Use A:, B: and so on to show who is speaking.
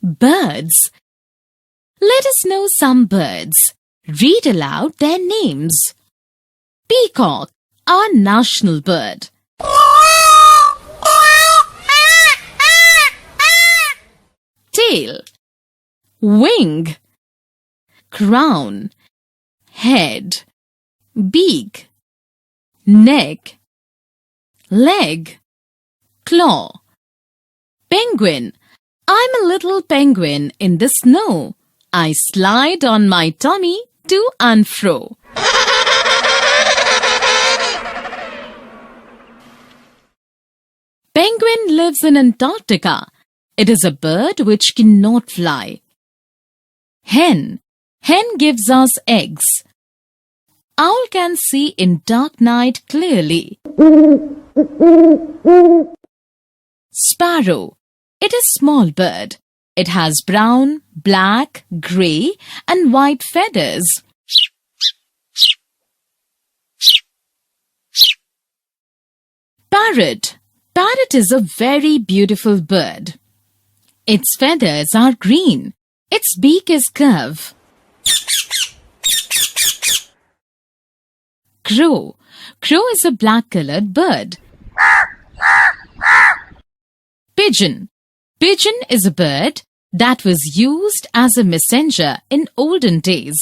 A: Birds. Let us know some birds. Read aloud their names. Peacock, our national bird. Tail. Wing. Crown. Head. Beak. Neck. Leg. Claw. Penguin. I'm a little penguin in the snow. I slide on my tummy to and fro. Penguin lives in Antarctica. It is a bird which cannot fly. Hen. Hen gives us eggs. Owl can see in dark night clearly. Sparrow. It is small bird. It has brown, black, grey and white feathers. Parrot. Parrot is a very beautiful bird. Its feathers are green. Its beak is curved. Crow. Crow is a black-colored bird. Pigeon. Pigeon is a bird that was used as a messenger in olden days.